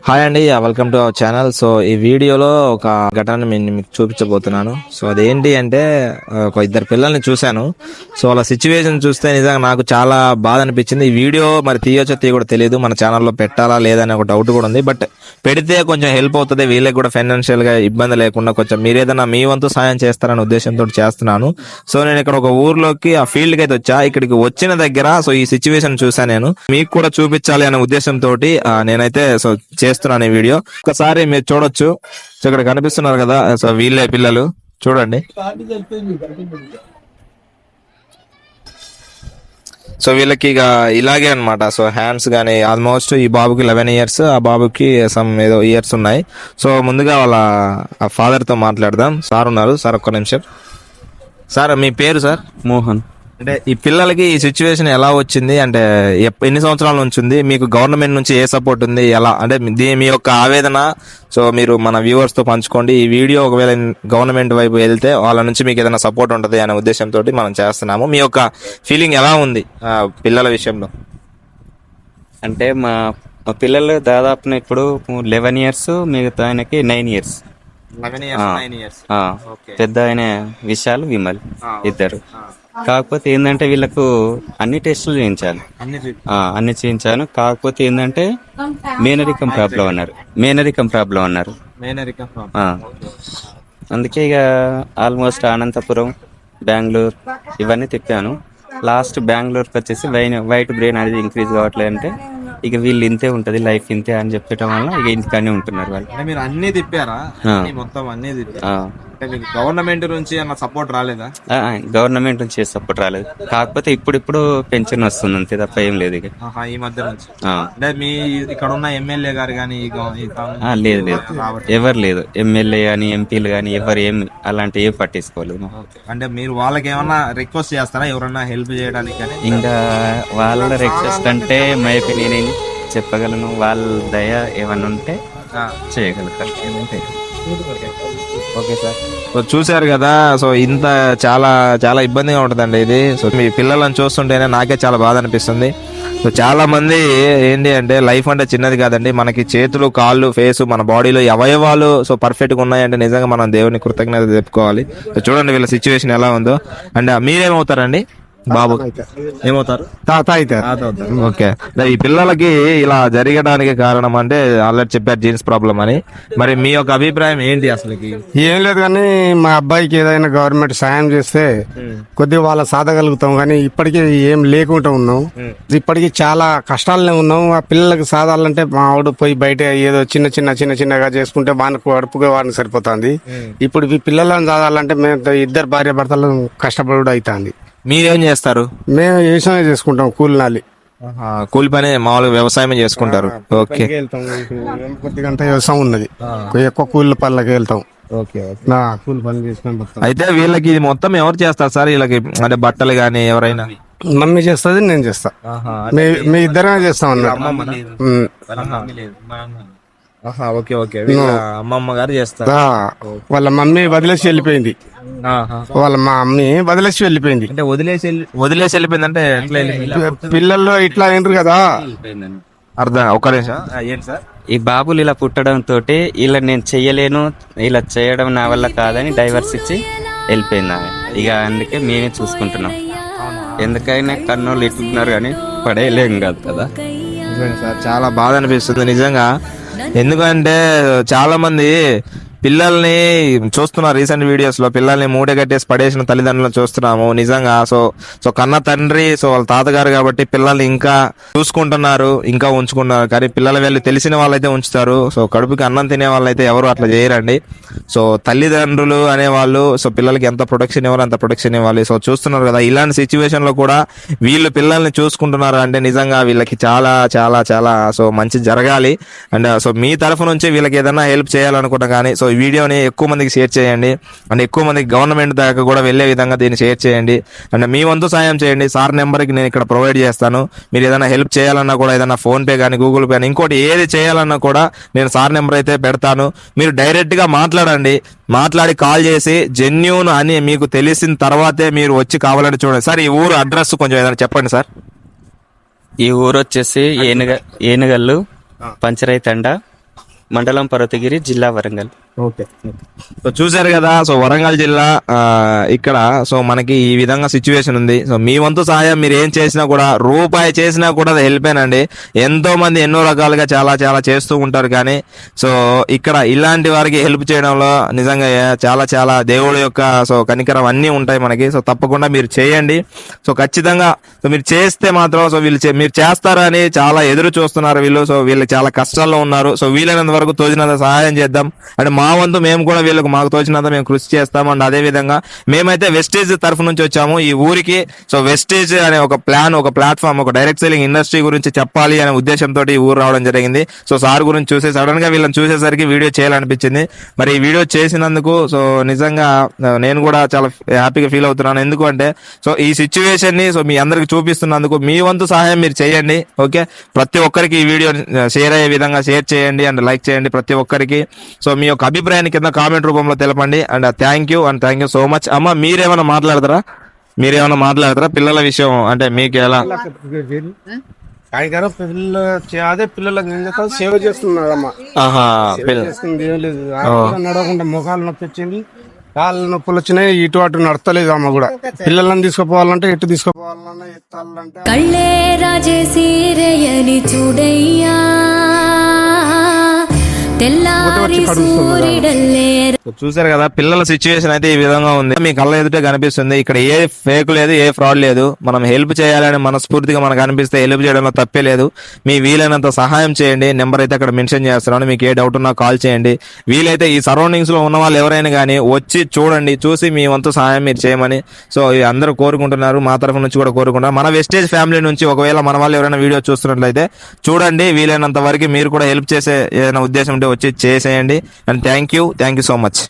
Hi అండి, welcome to our channel. So ఈ వీడియోలో ఒక ఘటన మీకు చూపించబోతున్నాను. సో అదేంటి అంటే ఒక ఇద్దరు పిల్లల్ని చూశాను. సో వాళ్ళ సిచ్యువేషన్ చూస్తే నిజంగా నాకు చాలా బాధ అనిపించింది. ఈ వీడియో మరి తీయొచ్చో కూడా తెలియదు, మన ఛానల్లో పెట్టాలా లేదని ఒక డౌట్ కూడా ఉంది. బట్ పెడితే కొంచెం హెల్ప్ అవుతుంది, వీళ్ళకి కూడా ఫైనాన్షియల్ గా ఇబ్బంది లేకుండా కొంచెం మీరేదన్నా మీ వంతు సాయం చేస్తారనే ఉద్దేశంతో చేస్తున్నాను. సో నేను ఇక్కడ ఒక ఊర్లోకి ఆ ఫీల్డ్ కి అయితే వచ్చా. ఇక్కడికి వచ్చిన దగ్గర సో ఈ సిచ్యువేషన్ చూసాను, నేను మీకు కూడా చూపించాలి అనే ఉద్దేశంతో నేనైతే సో చేస్తున్నాను ఈ వీడియో. ఒకసారి మీరు చూడొచ్చు, సో ఇక్కడ కనిపిస్తున్నారు కదా, సో వీళ్ళే పిల్లలు చూడండి. సో వీళ్ళకి ఇక ఇలాగే అనమాట. సో హ్యాండ్స్ గానీ ఆల్మోస్ట్ ఈ బాబుకి 11 years, ఆ బాబుకి సమ్ ఏదో ఇయర్స్ ఉన్నాయి. సో ముందుగా వాళ్ళ ఫాదర్ తో మాట్లాడదాం. సార్ ఉన్నారు. సార్ ఒక్క నిమిషం. సార్ మీ పేరు? సార్ మోహన్. అంటే ఈ పిల్లలకి ఈ సిచ్యువేషన్ ఎలా వచ్చింది, అంటే ఎన్ని సంవత్సరాల నుంచి ఉంది, మీకు గవర్నమెంట్ నుంచి ఏ సపోర్ట్ ఉంది, ఎలా అంటే మీ యొక్క ఆవేదన సో మీరు మన వ్యూవర్స్ తో పంచుకోండి. ఈ వీడియో ఒకవేళ గవర్నమెంట్ వైపు వెళ్తే వాళ్ళ నుంచి మీకు ఏదైనా సపోర్ట్ ఉంటుంది అనే ఉద్దేశంతో మనం చేస్తున్నాము. మీ యొక్క ఫీలింగ్ ఎలా ఉంది పిల్లల విషయంలో? అంటే మా పిల్లలు దాదాపు ఇప్పుడు 11 years, మిగతా ఆయనకి 9 years. 9 years. పెద్ద ఆయన విశాల్, విమల్ ఇద్దరు. కాకపోతే ఏంటంటే వీళ్ళకు అన్ని టెస్టులు చేయించాలి, అన్ని చేయించాను. కాకపోతే ఏంటంటే మేనరికం ప్రాబ్లం అన్నారు. అందుకే ఇక ఆల్మోస్ట్ అనంతపురం, బెంగళూరు ఇవన్నీ తిప్పాను. లాస్ట్ బెంగళూరుకి వచ్చేసి వైట్ బ్రెయిన్ అనేది ఇంక్రీజ్ కావట్లేదు అంటే ఇక వీళ్ళు ఇంతే ఉంటది, లైఫ్ ఇంతే అని చెప్పడం వల్ల ఇక ఇంటికానే ఉంటున్నారు వాళ్ళు. మీరు అన్ని తిప్పారా? మొత్తం అన్ని గవర్నమెంట్ నుంచి అన్న సపోర్ట్ రాలేదా? గవర్నమెంట్ నుంచి సపోర్ట్ రాలేదు. కాకపోతే ఇప్పుడు పెన్షన్ వస్తుంది అంతే తప్ప ఏం లేదు ఇక ఈ మధ్య నుంచి. అంటే మీ ఇక్కడ ఉన్న ఎమ్మెల్యే గారు కానీ లేదు ఎవరు లేదు, ఎమ్మెల్యే గానీ ఎంపీలు గానీ ఎవరు ఏం అలాంటి ఏం పట్టించుకోలేదు. అంటే మీరు వాళ్ళకి ఏమన్నా రిక్వెస్ట్ చేస్తారా, ఎవరన్నా హెల్ప్ చేయడానికి? ఇంకా వాళ్ళ రిక్వెస్ట్ అంటే మైపి నేనేం చెప్పగలను, వాళ్ళ దయ ఏమన్నా ఉంటే చేయగలుగుతారు. Okay sir. సో చూశారు కదా, సో ఇంత చాలా చాలా ఇబ్బందిగా ఉంటుందండి ఇది. సో మీ పిల్లలను చూస్తుంటేనే నాకే చాలా బాధ అనిపిస్తుంది. సో చాలా మంది ఏంటి అంటే లైఫ్ అంటే చిన్నది కాదండి, మనకి చేతులు, కాళ్ళు, ఫేస్, మన బాడీలో అవయవాలు సో పర్ఫెక్ట్ గా ఉన్నాయంటే నిజంగా మనం దేవుని కృతజ్ఞత చెప్పుకోవాలి. సో చూడండి వీళ్ళ సిచ్యువేషన్ ఎలా ఉందో. అండ్ మీరేమవుతారండి? బాబు ఏమవుతారు? తాత అవుతారు. ఓకే. ఈ పిల్లలకి ఇలా జరగడానికి కారణం అంటే ఆల్రెడీ చెప్పారు జీన్స్ ప్రాబ్లం అని. మరి మీ యొక్క అభిప్రాయం ఏంటి? అసలుకి ఏం లేదు, కానీ మా అబ్బాయికి ఏదైనా గవర్నమెంట్ సాయం చేస్తే కొద్దిగా వాళ్ళ సాధగలుగుతాం. కానీ ఇప్పటికీ ఏం లేకుండా ఉన్నాం, ఇప్పటికీ చాలా కష్టాలనే ఉన్నాం. ఆ పిల్లలకు సాధాలంటే మా ఆవిడ పోయి బయట ఏదో చిన్నగా చేసుకుంటే వానికి అడుపుగా వాడిని సరిపోతుంది. ఇప్పుడు ఈ పిల్లలను సాధాలంటే మేము ఇద్దరు భార్య భర్తలు కష్టపడు అవుతుంది. మీరేం చేస్తారు? మేము వ్యవసాయం చేసుకుంటాం, కూలినాలి. కూలి పని మామూలుగా వ్యవసాయం చేసుకుంటారు. ఓకే. కొద్దిగా వ్యవసాయం ఉన్నది, ఎక్కువ కూలి పనులకు వెళ్తాం. కూలి పని చేసుకుంటాం. అయితే వీళ్ళకి ఇది మొత్తం ఎవరు చేస్తారు సార్? వీళ్ళకి అంటే బట్టలు గానీ ఎవరైనా? మమ్మీ చేస్తుంది, నేను చేస్తా. మీ ఇద్దరమే చేస్తాం అన్నమాట. ఓకే. అమ్మమ్మ గారు చేస్తారు. వాళ్ళ మమ్మీ వదిలేసి వెళ్ళిపోయింది. మా మమ్మీ వదిలేసి వెళ్ళిపోయింది. అంటే వదిలేసి వెళ్ళిపోయింది అంటే పిల్లల్లో ఇట్లా అయినరు కదా. అర్థం. ఒక్క నిమిషం. ఏంటి సార్? ఈ బాబులు ఇలా పుట్టడం తోటి ఇలా నేను చెయ్యలేను, ఇలా చేయడం నా వల్ల కాదని డైవర్స్ ఇచ్చి వెళ్ళిపోయింది ఆమె. ఇక అందుకే మేమే చూసుకుంటున్నాం. ఎందుకైనా కన్నోళ్ళు ఇట్లున్నారు కానీ పడేయలేం కాదు కదా సార్. చాలా బాధ అనిపిస్తుంది నిజంగా. ఎందుకంటే చాలా మంది పిల్లల్ని చూస్తున్నారు, రీసెంట్ వీడియోస్ లో పిల్లల్ని మూట కట్టేసి పడేసిన తల్లిదండ్రులను చూస్తున్నాము నిజంగా. సో కన్న తండ్రి సో వాళ్ళ తాతగారు కాబట్టి పిల్లల్ని ఇంకా చూసుకుంటున్నారు, ఇంకా ఉంచుకుంటున్నారు. కానీ పిల్లల వెళ్ళి తెలిసిన వాళ్ళైతే ఉంచుతారు. సో కడుపుకి అన్నం తినే వాళ్ళైతే ఎవరు అట్లా చేయరండి. సో తల్లిదండ్రులు అనేవాళ్ళు సో పిల్లలకి ఎంత ప్రొటెక్షన్ ఇవ్వాలి అంత ప్రొటెక్షన్ ఇవ్వాలి. సో చూస్తున్నారు కదా, ఇలాంటి సిచ్యువేషన్ లో కూడా వీళ్ళు పిల్లల్ని చూసుకుంటున్నారు అంటే నిజంగా వీళ్ళకి చాలా చాలా చాలా సో మంచి జరగాలి. అండ్ సో మీ తరఫు నుంచి వీళ్ళకి ఏదైనా హెల్ప్ చేయాలనుకుంటా కానీ సో ఈ వీడియోని ఎక్కువ మందికి షేర్ చేయండి. అండ్ ఎక్కువ మందికి గవర్నమెంట్ దాకా కూడా వెళ్లే విధంగా దీన్ని షేర్ చేయండి. అండ్ మీ వంతు సాయం చేయండి. సార్ నెంబర్కి నేను ఇక్కడ ప్రొవైడ్ చేస్తాను. మీరు ఏదైనా హెల్ప్ చేయాలన్నా కూడా, ఏదైనా ఫోన్ పే కానీ గూగుల్ పే కానీ ఇంకోటి ఏది చేయాలన్నా కూడా నేను సార్ నెంబర్ అయితే పెడతాను. మీరు డైరెక్ట్ గా మాట్లాడి కాల్ చేసి జెన్యూన్ అని మీకు తెలిసిన తర్వాతే మీరు వచ్చి కావాలని చూడండి. సార్ ఈ ఊరు అడ్రస్ కొంచెం ఏదైనా చెప్పండి సార్. ఈ ఊరు వచ్చేసి ఏనుగల్లు పంచరైతండ మండలం పర్వతగిరి, జిల్లా వరంగల్. ఓకే. సో చూశారు కదా, సో వరంగల్ జిల్లా ఇక్కడ సో మనకి ఈ విధంగా సిచ్యువేషన్ ఉంది. సో మీ వంతు సహాయం మీరు ఏం చేసినా కూడా, రూపాయి చేసినా కూడా అది హెల్పేనండి. ఎంతో మంది ఎన్నో రకాలుగా చాలా చాలా చేస్తూ ఉంటారు, కానీ సో ఇక్కడ ఇలాంటి వారికి హెల్ప్ చేయడంలో నిజంగా చాలా చాలా దేవుడి యొక్క సో కనికరం అన్నీ ఉంటాయి మనకి. సో తప్పకుండా మీరు చేయండి. సో ఖచ్చితంగా సో మీరు చేస్తే మాత్రం సో మీరు చేస్తారని చాలా ఎదురు చూస్తున్నారు వీళ్ళు. సో వీళ్ళు చాలా కష్టాల్లో ఉన్నారు. సో వీలైనంత వరకు తోచినంత సహాయం చేద్దాం. అంటే మా వంతు మేము కూడా వీళ్ళకి మాకు తోచినంత మేము కృషి చేస్తాం. అండ్ అదే విధంగా మేమైతే వెస్టేజ్ తరఫు నుంచి వచ్చాము ఈ ఊరికి. సో వెస్టేజ్ అనే ఒక ప్లాన్, ఒక ప్లాట్ఫామ్, ఒక డైరెక్ట్ సెల్లింగ్ ఇండస్ట్రీ గురించి చెప్పాలి అనే ఉద్దేశంతో ఈ ఊరు రావడం జరిగింది. సో సార్ గురించి చూసి సడన్ గా వీళ్ళని చూసేసరికి వీడియో చేయాలనిపించింది. మరి ఈ వీడియో చేసినందుకు సో నిజంగా నేను కూడా చాలా హ్యాపీగా ఫీల్ అవుతున్నాను. ఎందుకంటే సో ఈ సిచ్యువేషన్ ని సో మీ అందరికి చూపిస్తున్నందుకు మీ వంతు సహాయం మీరు చేయండి. ఓకే, ప్రతి ఒక్కరికి ఈ వీడియో షేర్ అయ్యే విధంగా షేర్ చేయండి అండ్ లైక్ చేయండి ప్రతి ఒక్కరికి. సో మీ యొక్క అభిప్రాయాన్ని కింద కామెంట్ రూపంలో తెలపండి. And thank you so much. అమ్మ, మీరేమైనా మాట్లాడతారా పిల్లల విషయం? అంటే మీకు ఎలా? అదే పిల్లలకు సేవ చేస్తున్నారమ్మా. చేస్తుంది ఏం లేదు. నడవకుండా ముఖాలు నొప్పి వచ్చింది, కాళ్ళు నొప్పులు వచ్చినాయి, ఇటు అటు నడతలేదు అమ్మ కూడా. పిల్లలను తీసుకుపోవాలంటే ఎటు తీసుకుపోవాలన్నా ఎత్తాలంటే కళ్ళే రాజేసి రేయని చూడయ్యా, తెల్లారి సూర్యుడల్లే. చూసారు కదా, పిల్లల సిచ్యువేషన్ అయితే ఈ విధంగా ఉంది. మీ కళ్ళ ఎదుటే కనిపిస్తుంది. ఇక్కడ ఏ ఫేక్ లేదు, ఏ ఫ్రాడ్ లేదు. మనం హెల్ప్ చేయాలని మనస్ఫూర్తిగా మనకు అనిపిస్తే హెల్ప్ చేయడంలో తప్పే లేదు. మీ వీలైనంత సహాయం చేయండి. నెంబర్ అయితే అక్కడ మెన్షన్ చేస్తున్నాను. మీకు ఏ డౌట్ ఉన్నా కాల్ చేయండి. వీలైతే ఈ సరౌండింగ్స్ లో ఉన్న వాళ్ళు ఎవరైనా కానీ వచ్చి చూడండి, చూసి మీ వంతు సహాయం మీరు చేయమని సో అందరూ కోరుకుంటున్నారు. మా తరఫు నుంచి కూడా కోరుకుంటున్నారు. మన వెస్టేజ్ ఫ్యామిలీ నుంచి ఒకవేళ మన వాళ్ళు ఎవరైనా వీడియో చూస్తున్నట్లయితే చూడండి. వీలైనంత వరకు మీరు కూడా హెల్ప్ చేసే ఏదైనా ఉద్దేశం ఉంటే వచ్చి చేసేయండి. And thank you so much.